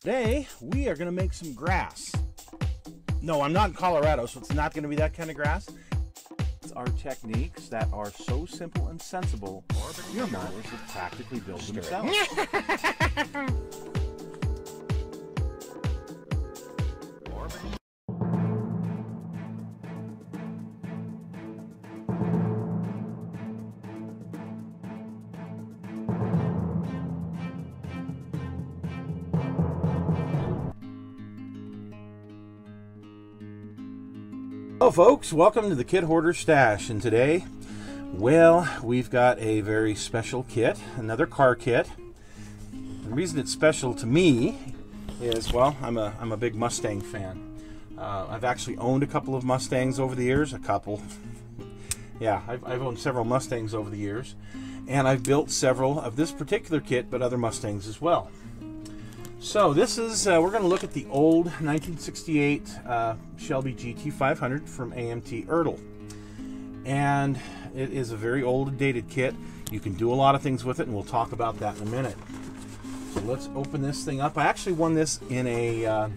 Today, we are going to make some grass. No, I'm not in Colorado, so it's not going to be that kind of grass. It's our techniques that are so simple and sensible, your mowers would practically build themselves. Hello folks, welcome to the Kit Hoarder Stash, and today, well, we've got a very special kit, another car kit. The reason it's special to me is, well, I'm a big Mustang fan. I've actually owned a couple of Mustangs over the years, Yeah, I've owned several Mustangs over the years, and I've built several of this particular kit, but other Mustangs as well. So this is, we're going to look at the old 1968 Shelby GT 500 from AMT Ertl. And it is a very old and dated kit. You can do a lot of things with it, and we'll talk about that in a minute. So let's open this thing up. I actually won this in our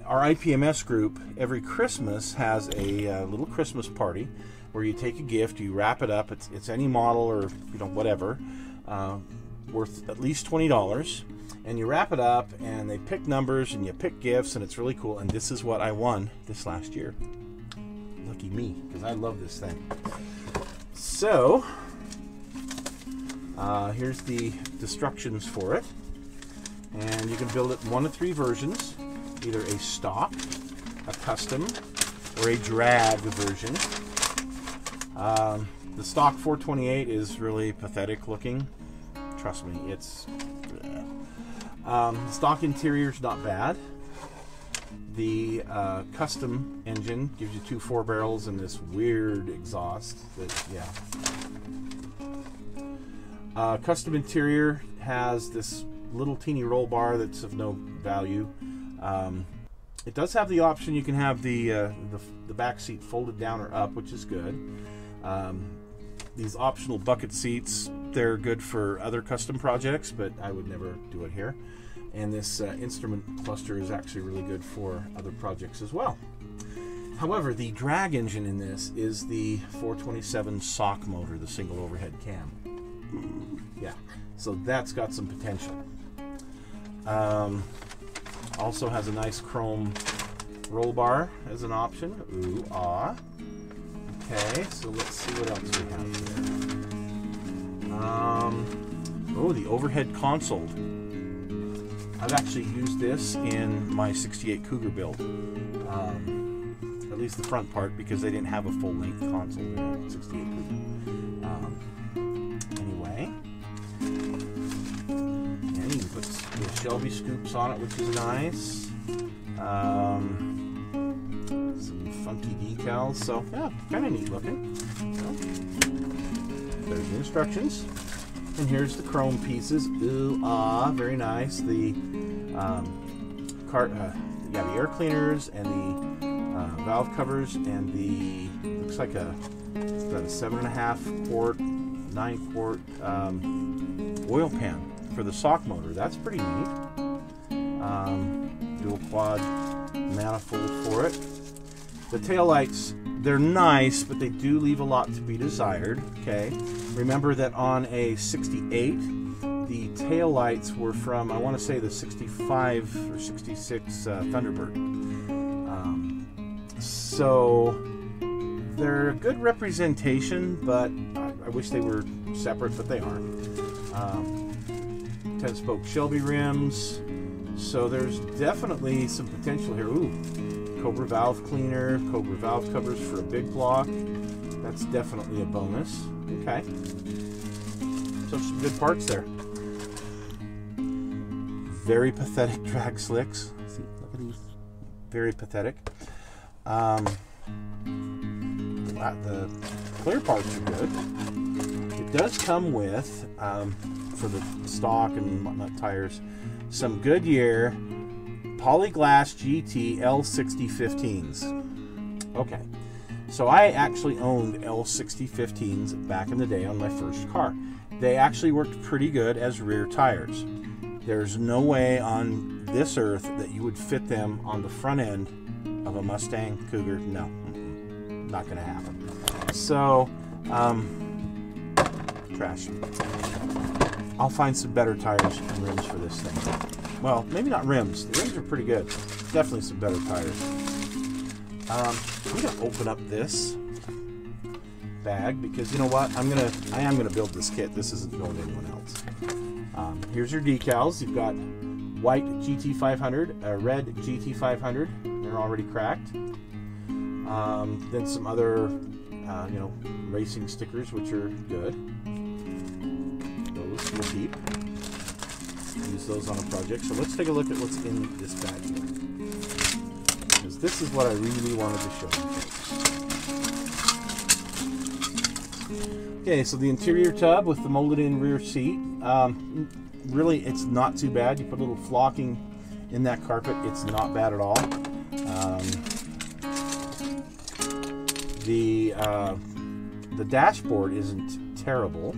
IPMS group. Every Christmas has a little Christmas party where you take a gift, you wrap it up. It's any model or whatever, worth at least $20. And you wrap it up, and they pick numbers, and you pick gifts, and it's really cool. And this is what I won this last year. Lucky me, because I love this thing. So, here's the instructions for it. And you can build it in one of three versions. Either a stock, a custom, or a drag version. The stock 428 is really pathetic looking. Trust me, it's... stock interior is not bad. The custom engine gives you two 4 barrels and this weird exhaust. Custom interior has this little teeny roll bar that's of no value. It does have the option you can have the back seat folded down or up, which is good. These optional bucket seats, they're good for other custom projects, but I would never do it here. And this instrument cluster is actually really good for other projects as well. However, the drag engine in this is the 427 sock motor, the single overhead cam. Yeah, so that's got some potential. Also has a nice chrome roll bar as an option. Ooh, ah. Okay, so let's see what else we have here. Oh, the overhead console. I've actually used this in my 68 Cougar build. At least the front part, because they didn't have a full-length console in the 68 Cougar. Anyway. And you can put the Shelby scoops on it, which is nice. Some funky decals, so yeah, kind of neat looking. There's the instructions. And here's the chrome pieces. Ooh, ah, very nice. The the air cleaners and the valve covers and the looks like a 7.5 quart, 9 quart oil pan for the sock motor. That's pretty neat. Dual quad manifold for it. The taillights, they're nice, but they do leave a lot to be desired. Okay. Remember that on a 68, the tail lights were from, I want to say, the 65 or 66 Thunderbird. So they're a good representation, but I wish they were separate, but they aren't. 10-spoke Shelby rims, so there's definitely some potential here. Ooh, Cobra valve cleaner, Cobra valve covers for a big block. That's definitely a bonus. Okay. So some good parts there. Very pathetic drag slicks. See, look at these. Very pathetic. The clear parts are good. It does come with, for the stock and whatnot tires, some Goodyear Polyglass GT L6015s. Okay. So I actually owned L6015s back in the day on my first car. They actually worked pretty good as rear tires. There's no way on this earth that you would fit them on the front end of a Mustang Cougar. No, not going to happen. So, trash. I'll find some better tires and rims for this thing. Well, maybe not rims. The rims are pretty good. Definitely some better tires. I'm going to open up this bag because you know what? I am gonna build this kit. This isn't going to anyone else. Here's your decals. You've got white GT500, a red GT500. They're already cracked. Then some other, you know, racing stickers, which are good. Those we'll keep. Use those on a project. So let's take a look at what's in this bag here, because this is what I really wanted to show you. Okay, so the interior tub with the molded-in rear seat. Really, it's not too bad. You put a little flocking in that carpet. It's not bad at all. The dashboard isn't terrible.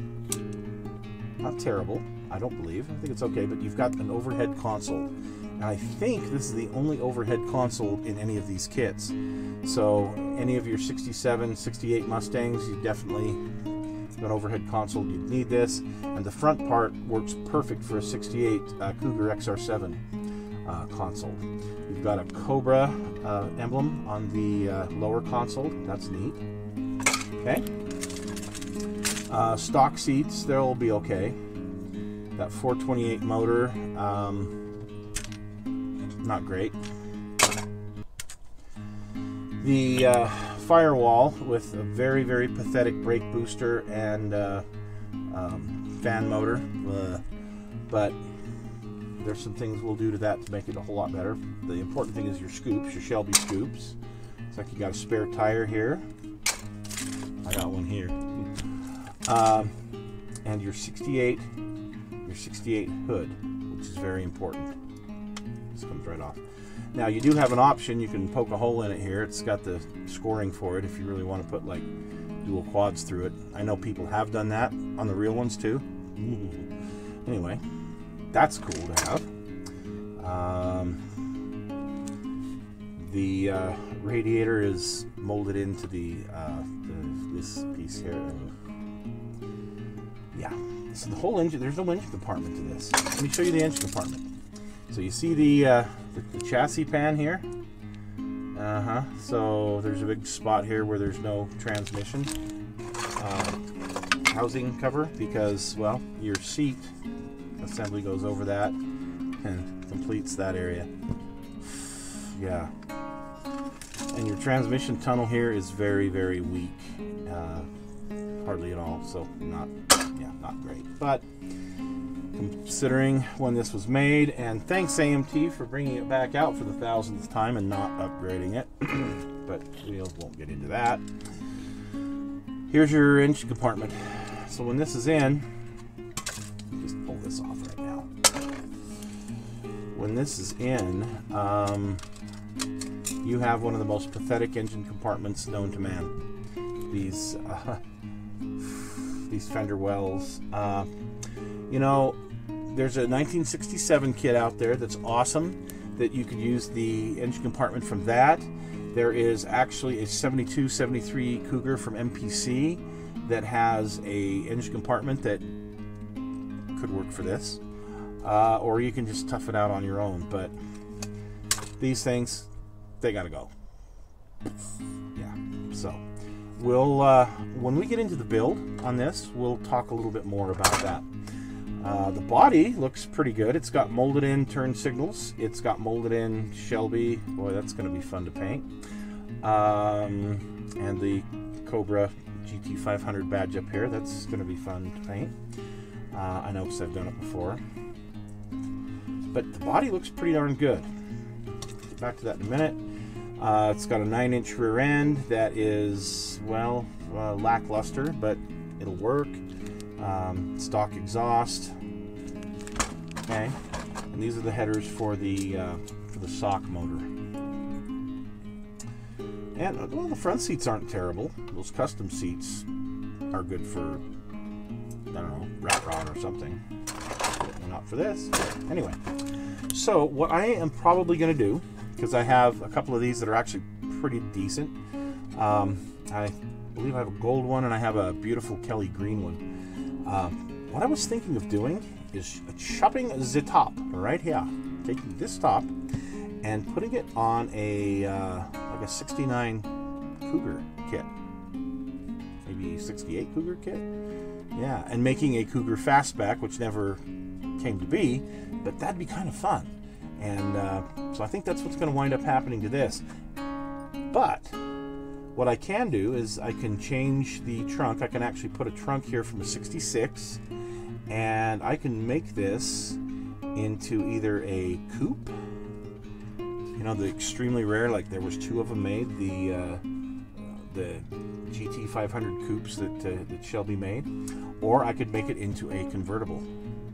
Not terrible, I don't believe. I think it's okay, but you've got an overhead console. And I think this is the only overhead console in any of these kits. So any of your 67, 68 Mustangs, you definitely an overhead console, you'd need this. And the front part works perfect for a 68 Cougar XR7 console. You've got a Cobra emblem on the lower console. That's neat. Okay. Stock seats, they'll be okay. That 428 motor, not great. The firewall with a very, very pathetic brake booster and fan motor, but there's some things we'll do to that to make it a whole lot better. The important thing is your scoops, your Shelby scoops. It's like you got a spare tire here. I got one here. And your 68 hood, which is very important. This comes right off. Now you do have an option. You can poke a hole in it here. It's got the scoring for it if you really want to put like dual quads through it. I know people have done that on the real ones too. Anyway, that's cool to have. The radiator is molded into this piece here. Yeah, so the whole engine, there's no engine compartment to this. Let me show you the engine compartment. So you see the chassis pan here? So there's a big spot here where there's no transmission housing cover because, well, your seat assembly goes over that and completes that area. Yeah. And your transmission tunnel here is very, very weak. Hardly at all, so not great. But considering when this was made, and thanks AMT for bringing it back out for the 1000th time and not upgrading it, but we won't get into that. Here's your engine compartment. So when this is in, just pull this off right now. When this is in, you have one of the most pathetic engine compartments known to man. These fender wells. You know, there's a 1967 kit out there that's awesome that you could use the engine compartment from that. There is actually a 72, 73 Cougar from MPC that has a engine compartment that could work for this. Or you can just tough it out on your own. But these things, they gotta go. Yeah, so we'll when we get into the build on this, we'll talk a little bit more about that. The body looks pretty good. It's got molded in turn signals. It's got molded in Shelby. Boy, that's going to be fun to paint. And the Cobra GT500 badge up here. That's going to be fun to paint. I know because I've done it before. But the body looks pretty darn good. Get back to that in a minute. It's got a 9-inch rear end that is, well, lackluster, but it'll work. Stock exhaust. Okay, and these are the headers for the sock motor. And well, the front seats aren't terrible. Those custom seats are good for I don't know, rat rod or something. Not for this. Anyway, so what I am probably going to do, because I have a couple of these that are actually pretty decent. I believe I have a gold one and I have a beautiful Kelly green one. What I was thinking of doing is chopping the top right here, taking this top and putting it on a like a 69 Cougar kit, maybe 68 Cougar kit, yeah, and making a Cougar fastback, which never came to be, but that'd be kind of fun. And so I think that's what's going to wind up happening to this. But what I can do is I can change the trunk. I can actually put a trunk here from a 66, and I can make this into either a coupe, you know, the extremely rare, like there was 2 of them made, the GT 500 coupes that Shelby made, or I could make it into a convertible,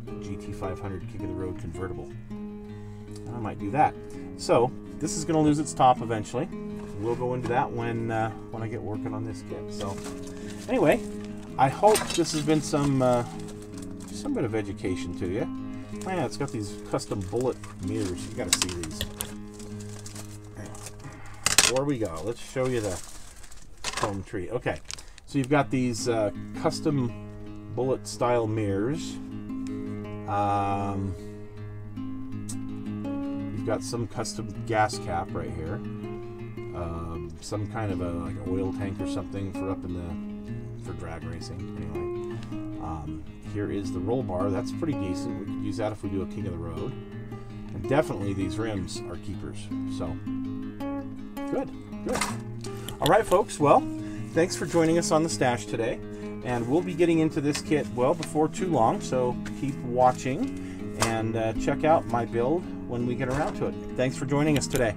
GT 500 King of the Road convertible. I might do that. So this is going to lose its top eventually. We'll go into that when I get working on this kit. So anyway, I hope this has been some bit of education to you. Yeah, it's got these custom bullet mirrors. You got to see these. Before we go, let's show you the chrome tree. Okay, so you've got these custom bullet style mirrors. You've got some custom gas cap right here. Some kind of like an oil tank or something for up in for drag racing. Anyway, here is the roll bar. That's pretty decent. We could use that if we do a King of the Road. And definitely these rims are keepers. So good. All right, folks. Well, thanks for joining us on the stash today, and we'll be getting into this kit well before too long. So keep watching and check out my build when we get around to it. Thanks for joining us today.